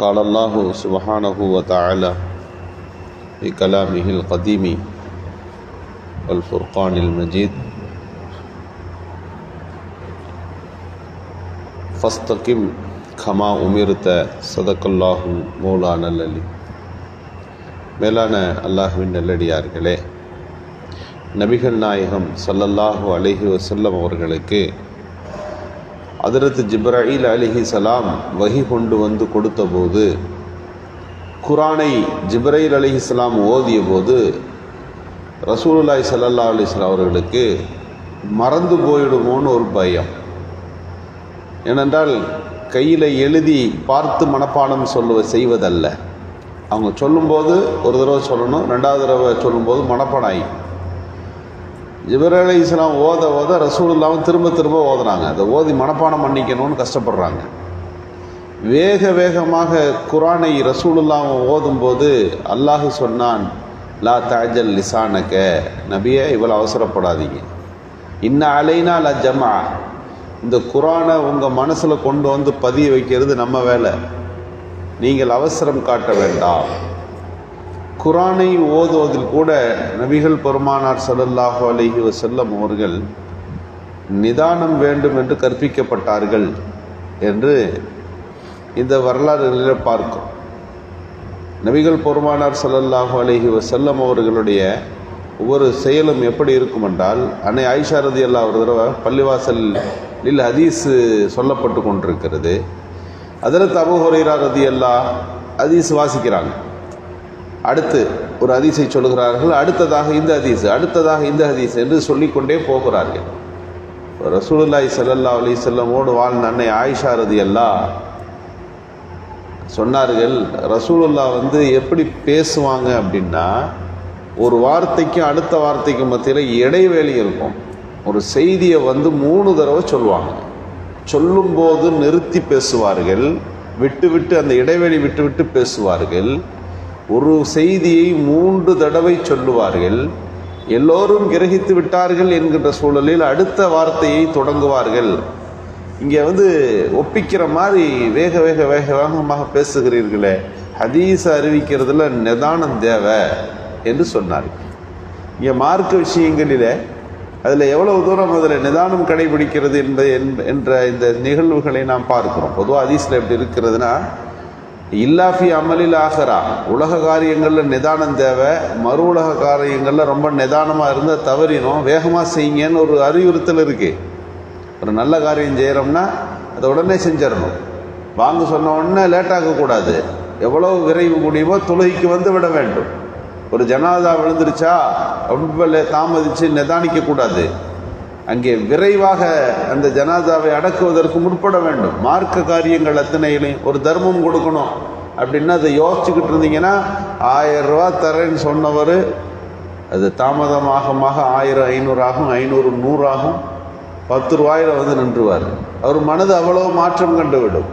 قال الله سبحانه وتعالى في كلامه القديم والفرقان المجيد فاستقم كما أمرت صدق الله مولانا العلي. மேலான அல்லாஹ்வின் நல்லடியார்களே, நபிகள் நாயகம் ஸல்லல்லாஹு அலைஹி வஸல்லம் அவர்களுக்கு ஹதரத் ஜிப்ராயில் அலைஹிஸ்ஸலாம் வஹி கொண்டு வந்து கொடுத்தபோது, குர்ஆனை ஜிப்ராயில் அலைஹிஸ்ஸலாம் ஓதிய போது ரசூலுல்லாஹி ஸல்லல்லாஹு அலைஹி வஸல்லம் அவர்களுக்கு மறந்து போயிடுமோன்னு ஒரு பயம். ஏனென்றால் கையில் எழுதி பார்த்து மனப்பாடம் செய்வதல்ல. அவங்க சொல்லும்போது ஒரு தடவை சொல்லணும், ரெண்டாவது தடவை சொல்லும்போது மனப்பாடம் ஆகி. ஜிப்ராயில் அலைஹிஸ்ஸலாம் ஓத ரசூலுல்லாஹ் திரும்ப ஓதுறாங்க. அதை ஓதி மனப்பாடம் பண்ணிக்கணும்னு கஷ்டப்படுறாங்க. வேகமாக குர்ஆனை ரசூலுல்லாஹ் ஓதும்போது அல்லாஹ் சொன்னான், லா தஅஜல் லிசானக, நபியே இவ்வளோ அவசரப்படாதீங்க. இன்ன அலைனா ல ஜமா, இந்த குர்ஆனை உங்கள் மனசில் கொண்டு வந்து பதிய வைக்கிறது நம்ம வேலை, நீங்கள் அவசரம் காட்ட வேண்டாம். குர்ஆனை ஓதுவதில் கூட நபிகள் பெருமானார் ஸல்லல்லாஹு அலைஹி வஸல்லம் அவர்கள் நிதானம் வேண்டும் என்று கற்பிக்கப்பட்டார்கள் என்று இந்த வரலாறுகளில் பார்க்கும். நபிகள் பெருமானார் ஸல்லல்லாஹு அலைஹி வஸல்லம் அவர்களுடைய ஒவ்வொரு செயலும் எப்படி இருக்கும் என்றால், அன்னை ஆயிஷா ரலியல்லாஹு ஒரு தடவை பள்ளிவாசலில் ஹதீஸ் சொல்லப்பட்டு கொண்டிருக்கிறது. ஹதரத் அபூ ஹுரைரா ரலியல்லாஹு ஹதீஸ் வாசிக்கிறாங்க. அடுத்து ஒரு ஹதீஸை சொல்கிறார்கள், அடுத்ததாக இந்த ஹதீஸ் என்று சொல்லிக்கொண்டே போகிறார்கள். ரசூலுல்லாஹி ஸல்லல்லாஹு அலைஹி வஸல்லமோடு வாழ்ந்த அன்னை ஆயிஷா ரலியல்லாஹு சொன்னார்கள், ரசூலுல்லாஹ் எப்படி பேசுவாங்க அப்படின்னா, ஒரு வார்த்தைக்கும் அடுத்த வார்த்தைக்கும் மத்தியில் இடைவேளை இருக்கும். ஒரு செய்தியை 3 தடவை சொல்லுவாங்க. சொல்லும்போது நிறுத்தி பேசுவார்கள், விட்டு அந்த இடைவெளி விட்டு பேசுவார்கள். ஒரு செய்தியை 3 தடவை சொல்லுவார்கள். எல்லோரும் கிரகித்து விட்டார்கள் என்கின்ற சூழலில் அடுத்த வார்த்தையை தொடங்குவார்கள். இங்கே ஒப்பிக்கிற மாதிரி வேகமாக பேசுகிறீர்களே, ஹதீஸ் அறிவிக்கிறதுல நிதானம் தேவை என்று சொன்னார்கள். இங்கே மார்க்க விஷயங்களில் அதில் எவ்வளவு தூரம் அதில் நிதானம் கடைபிடிக்கிறது என்ற இந்த நிகழ்வுகளை நாம் பார்க்கிறோம். பொதுவாக ஹதீஸில் எப்படி இருக்கிறதுனா, இல்லாஃபி அமலில் ஆகரா, உலக காரியங்களில் நிதானம் தேவை, மறு உலக காரியங்களில் ரொம்ப நிதானமாக இருந்தால் தவறினோம், வேகமாக செய்யுங்கன்னு ஒரு அறிவுறுத்தல் இருக்குது. ஒரு நல்ல காரியம் செய்கிறோம்னா அதை உடனே செஞ்சிடணும். வாங்க சொன்ன உடனே லேட்டாகக்கூடாது. எவ்வளோ விரைவு முடியுமோ தொழுகைக்கு விட வேண்டும். ஒரு ஜனாதா விழுந்துருச்சா ரொம்ப தாமதித்து நிதானிக்கக்கூடாது. அங்கே விரைவாக அந்த ஜனாதாவை அடக்குவதற்கு முற்பட வேண்டும். மார்க்க காரியங்கள் அத்தனையிலையும் ஒரு தர்மம் கொடுக்கணும் அப்படின்னா அதை யோசிச்சுக்கிட்டு இருந்தீங்கன்னா, 1000 ரூபா தரேன்னு சொன்னவர் அது தாமதமாக 1000 500 ஆகும், 500 100 ஆகும், 10 ரூபாயில் நின்றுவார். அவர் மனது அவ்வளவு மாற்றம் கண்டுவிடும்.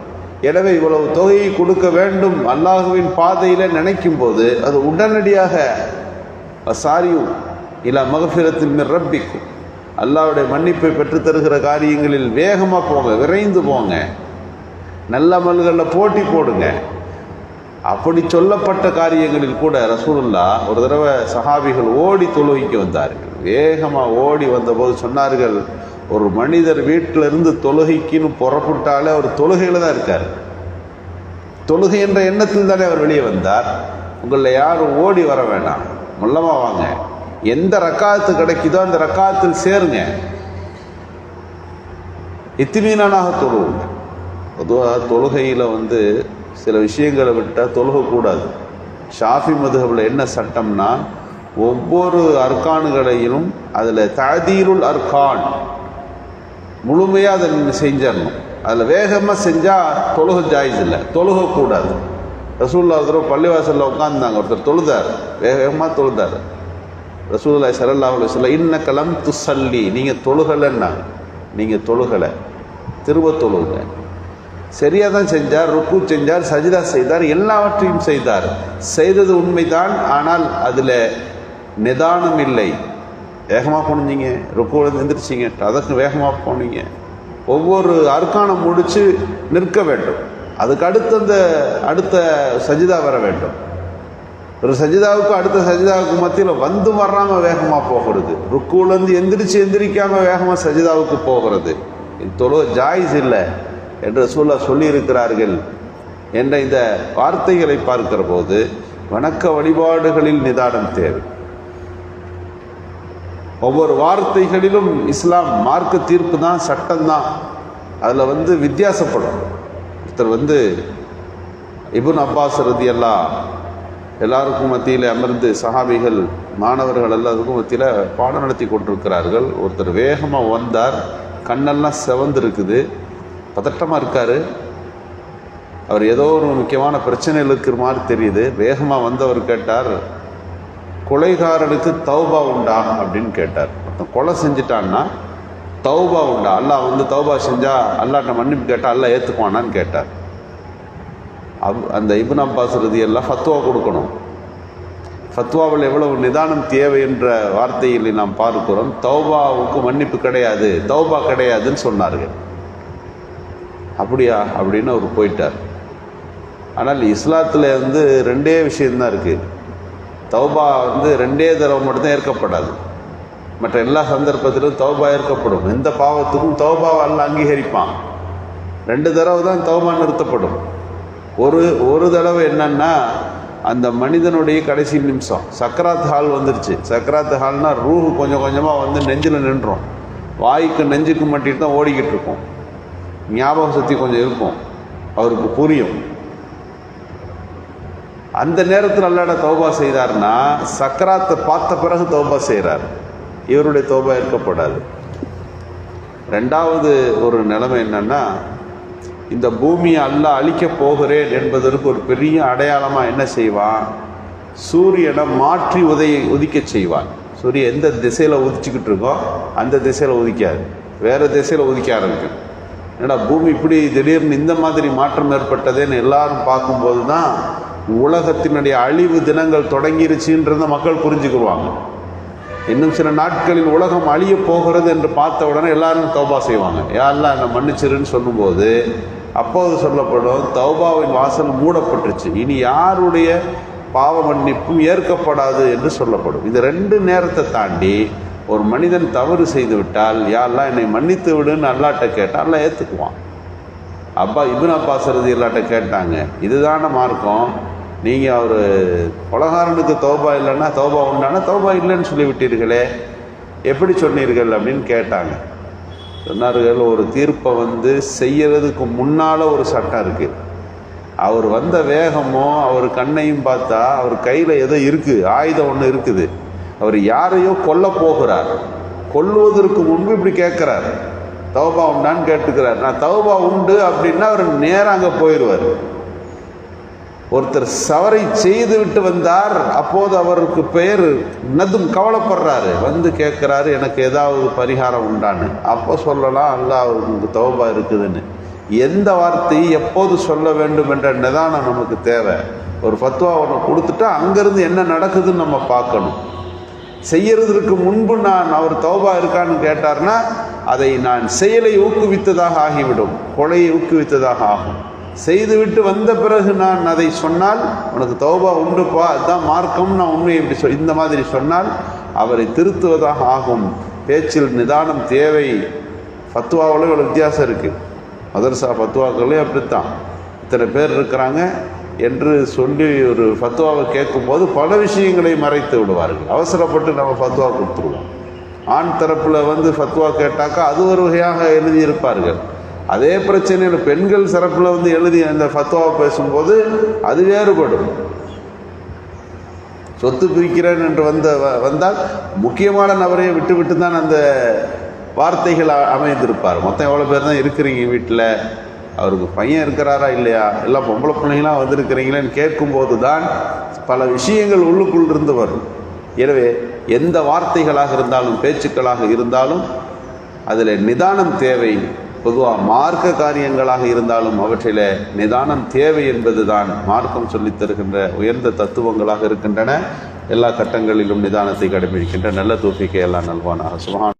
எனவே இவ்வளவு தொகையை கொடுக்க வேண்டும் அல்லாஹுவின் பாதையில் நினைக்கும் போது அது உடனடியாக சாரியும் இல்லா மகஃபிரத்தின் மிர் ரப்பிக்கும், அல்லாஹ்வுடைய மன்னிப்பை பெற்றுத்தருகிற காரியங்களில் வேகமாக போங்க, விரைந்து போங்க, நல்ல அமல்களில் போட்டி போடுங்க. அப்படி சொல்லப்பட்ட காரியங்களில் கூட ரசூலுல்லாஹ் ஒரு தடவை சஹாபிகள் ஓடி தொழுகைக்கு வந்தார்கள். வேகமாக ஓடி வந்தபோது சொன்னார்கள், ஒரு மனிதர் வீட்டிலிருந்து தொழுகைக்குன்னு புறப்பட்டாலே அவர் தொழுகையில் தான் இருக்கார். தொழுகை என்ற எண்ணத்தில் தானே அவர் வெளியே வந்தார். உங்களில் யாரும் ஓடி வர வேண்டாம், மொல்லமாக வாங்க, எந்த ரக்காத்து கிடைக்குதோ அந்த ரக்காத்தில் சேருங்க, இத்திமீனானாக தொழுவுங்க. பொதுவாக தொழுகையில் சில விஷயங்களை விட்டால் தொழுகக்கூடாது. ஷாஃபி மதுஹபில் என்ன சட்டம்னா, ஒவ்வொரு அர்கான்களையும் அதில் தஅதீலுல் அர்கான் முழுமையாக அதை செஞ்சிடணும். அதில் வேகமாக செஞ்சால் தொழுகை ஜாயிஸ் இல்லை, தொழுகக்கூடாது. ரசூலுல்லாஹ் ஒரு பள்ளிவாசலில் உட்காந்துருந்தாங்க, ஒருத்தர் தொழுதார், வேகமாக தொழுதார். ரசூலுல்லாஹி ஸல்லல்லாஹு அலைஹி வஸல்லம், இன்னக லம் துஸல்லி, நீங்கள் தொழுகலைன்னா, நீங்கள் தொழுகலை, திரும்ப தொழுங்க. சரியாக தான் செஞ்சார், ருக்கு செஞ்சார், சஜிதா செய்தார், எல்லாவற்றையும் செய்தது உண்மைதான். ஆனால் அதில் நிதானம் இல்லை. வேகமாக போனீங்க, ருக்குவிலிருந்து எந்திரிச்சிங்க, அதற்கு வேகமாக போனீங்க. ஒவ்வொரு அர்க்கானம் முடித்து நிற்க வேண்டும். அதுக்கு அடுத்த சஜிதா வர வேண்டும். ஒரு சஜிதாவுக்கு அடுத்த சஜிதாவுக்கு மத்தியில் வந்து வர்றாம வேகமாக போகிறது, ருக்குலேருந்து எந்திரிக்காம வேகமாக சஜிதாவுக்கு போகிறது, இது தொழு ஜாயிஸ் இல்லை என்று சொல்லி இருக்கிறார்கள் என்ற இந்த வார்த்தைகளை பார்க்கிற போது வணக்க வழிபாடுகளில் நிதானம் தேவை. ஒவ்வொரு வார்த்தைகளிலும் இஸ்லாம் மார்க்க தீர்ப்பு தான், சட்டம் தான். அதில் வித்தியாசப்படும். ஒருத்தர் இப்னு அப்பாஸ் ரலியல்லாஹு எல்லாருக்கும் மத்தியில் அமர்ந்து சஹாபிகள் மாணவர்கள் எல்லாருக்கும் மத்தியில் பாடம் நடத்தி கொண்டிருக்கிறார்கள். ஒருத்தர் வேகமாக வந்தார், கண்ணெல்லாம் செவந்திருக்குது, பதட்டமாக இருக்கார். அவர் ஏதோ ஒரு முக்கியமான பிரச்சனையில் இருக்கிற மாதிரி தெரியுது. வேகமாக வந்தவர் கேட்டார், கொலைகாரனுக்கு தௌபா உண்டா அப்படின்னு கேட்டார். ஒருத்தன் கொலை செஞ்சிட்டான்னா தௌபா உண்டா, அல்லாஹ் தௌபா செஞ்சா அல்லாஹ்ட்ட மன்னிப்பு கேட்டால் அல்லாஹ் ஏற்றுக்குவானான்னு கேட்டார். அந்த இப்னு அப்பாஸ் ரலியல்லாஹு ஃபத்வா கொடுக்கணும். ஃபத்வாவில் எவ்வளவு நிதானம் தேவை என்ற வார்த்தையில் நாம் பார்க்கிறோம். தௌபாவுக்கு மன்னிப்பு கிடையாது, தௌபா கிடையாதுன்னு சொன்னார்கள். அப்படியா அப்படின்னு அவர் போயிட்டார். ஆனால் இஸ்லாத்தில் ரெண்டே விஷயம்தான் இருக்குது. தௌபா 2 தடவை மட்டும்தான் ஏற்கப்படாது. மற்ற எல்லா சந்தர்ப்பத்திலும் தௌபா ஏற்கப்படும். எந்த பாவத்துக்கும் தௌபாவை அல்லாஹ் அங்கீகரிப்பான். 2 தடவை தான் தௌபா நிறுத்தப்படும். ஒரு தடவை என்னன்னா, அந்த மனிதனுடைய கடைசி நிமிஷம் சக்கராத் ஹால் வந்துருச்சு. சக்கராத் ஹால்னா ரூஹு கொஞ்சம் கொஞ்சமாக நெஞ்சில் நின்றோம். வாய்க்கு நெஞ்சுக்கு மட்டிட்டு தான் ஓடிக்கிட்டு இருக்கும். ஞாபக சக்தி கொஞ்சம் இருக்கும், அவருக்கு புரியும். அந்த நேரத்தில் அல்லாஹ் தௌபா செய்தார்னா சக்கராத்தை பார்த்த பிறகு தௌபா செய்கிறார். இவருடைய தௌபா ஏற்கப்படாது. 2வது ஒரு நிலைமை என்னன்னா, இந்த பூமியை அல்லாஹ் அழிக்க போகிறேன் என்பதற்கு ஒரு பெரிய அடையாளமாக என்ன செய்வான், சூரியனை மாற்றி உதிக்க செய்வான். சூரியன் எந்த திசையில் உதிச்சுக்கிட்டு இருக்கோ அந்த திசையில் உதிக்காது, வேறு திசையில் உதிக்க ஆரம்பிக்கும். ஏன்னா பூமி இப்படி திடீர்னு இந்த மாதிரி மாற்றம் ஏற்பட்டதேன்னு எல்லாரும் பார்க்கும்போது தான் உலகத்தினுடைய அழிவு தினங்கள் தொடங்கிருச்சுன்றத மக்கள் புரிஞ்சுக்குவாங்க. இன்னும் சில நாட்களில் உலகம் அழிய போகிறது என்று பார்த்த உடனே எல்லாரும் தௌபா செய்வாங்க. யாரெல்லாம் என்னை மன்னிச்சிருன்னு சொல்லும்போது அப்போது சொல்லப்படும், தௌபாவின் வாசல் மூடப்பட்டுருச்சு, இனி யாருடைய பாவ மன்னிப்பும் ஏற்கப்படாது என்று சொல்லப்படும். இந்த 2 நேரத்தை தாண்டி ஒரு மனிதன் தவறு செய்து விட்டால், யாரெல்லாம் என்னை மன்னித்து விடுன்னு அல்லாஹ்ட்ட கேட்டால் அல்லாஹ் ஏற்றுக்குவான். இப்னு அப்பாஸ் ரலியல்லாஹு கேட்டாங்க, இதுதான மார்க்கம், நீங்கள் அவர் கொலைகாரனுக்கு தௌபா இல்லைன்னா தௌபா உண்டானா தௌபா இல்லைன்னு சொல்லிவிட்டீர்களே, எப்படி சொன்னீர்கள் அப்படின்னு கேட்டாங்க. சொன்னார்கள், ஒரு தீர்ப்பை செய்யறதுக்கு முன்னால் ஒரு சட்டம் இருக்குது. அவர் வந்த வேகமோ அவர் கண்ணையும் பார்த்தா அவர் கையில் ஏதோ இருக்குது, ஆயுதம் ஒன்று இருக்குது. அவர் யாரையோ கொல்ல போகிறார். கொல்லுவதற்கு முன்பு இப்படி கேட்குறார், தௌபா உண்டான்னு கேட்டுக்கிறார். நான் தௌபா உண்டு அப்படின்னா அவர் நேராக அங்கே போயிடுவார். ஒருத்தர் சவரை செய்து விட்டு வந்தார், அப்போது அவருக்கு பெயர் நதும், கவலைப்படுறாரு, கேட்குறாரு எனக்கு ஏதாவது பரிகாரம் உண்டான்னு. அப்போ சொல்லலாம் அல்லாஹ் அவருக்கு தௌபா இருக்குதுன்னு. எந்த வார்த்தையை எப்போது சொல்ல வேண்டும் என்ற நிதானம் நமக்கு தேவை. ஒரு ஃபத்வா ஒன்று கொடுத்துட்டா அங்கேருந்து என்ன நடக்குதுன்னு நம்ம பார்க்கணும். செய்யறதுக்கு முன்பு அவர் தௌபா இருக்கான்னு கேட்டார்னா அதை நான் செயலை ஊக்குவித்ததாக ஆகிவிடும், கொலையை ஊக்குவித்ததாக ஆகும். செய்துவிட்டு வந்த பிறகு நான் அதை சொன்னால் உனக்கு தௌபா உண்டுப்பா, அதுதான் மார்க்கம், நான் உண்மையை இப்படி இந்த மாதிரி சொன்னால் அவரை திருத்துவதாக ஆகும். பேச்சில் நிதானம் தேவை. ஃபத்வாவில் இவ்வளோ வித்தியாசம் இருக்குது. மதரசா ஃபத்வாக்களே அப்படித்தான். இத்தனை பேர் இருக்கிறாங்க என்று சொல்லி ஒரு ஃபத்வாவை கேட்கும்போது பல விஷயங்களை மறைத்து விடுவார்கள். அவசரப்பட்டு நம்ம ஃபத்வா கொடுத்துருவோம். ஆண் தரப்பில் ஃபத்வா கேட்டாக்கா அது ஒரு வகையாக எழுதியிருப்பார்கள். அதே பிரச்சனையில் பெண்கள் சிறப்பில் எழுதி அந்த ஃபத்வாவை பேசும்போது அது வேறுபடும். சொத்து பிரிக்கிறேன் என்று வந்தால் முக்கியமான நபரையை விட்டு தான் அந்த வார்த்தைகள் அமைந்திருப்பார். மொத்தம் எவ்வளோ பேர் தான் இருக்கிறீங்க வீட்டில், அவருக்கு பையன் இருக்கிறாரா இல்லையா, எல்லாம் பொம்பளை பிள்ளைங்களாம் வந்திருக்கிறீங்களேன்னு கேட்கும்போது தான் பல விஷயங்கள் உள்ளுக்குள் இருந்து வரும். எனவே எந்த வார்த்தைகளாக இருந்தாலும் பேச்சுக்களாக இருந்தாலும் அதில் நிதானம் தேவை. பொதுவாக மார்க்க காரியங்களாக இருந்தாலும் அவற்றில் நிதானம் தேவை என்பதுதான் மார்க்கம் சொல்லித் தருகின்ற உயர்ந்த தத்துவங்களாக இருக்கின்றன. எல்லா கட்டங்களிலும் நிதானத்தை கடைபிடிக்கின்ற நல்ல தௌஃபீக்கை எல்லாம் நல்வானாக. சுப்ஹான்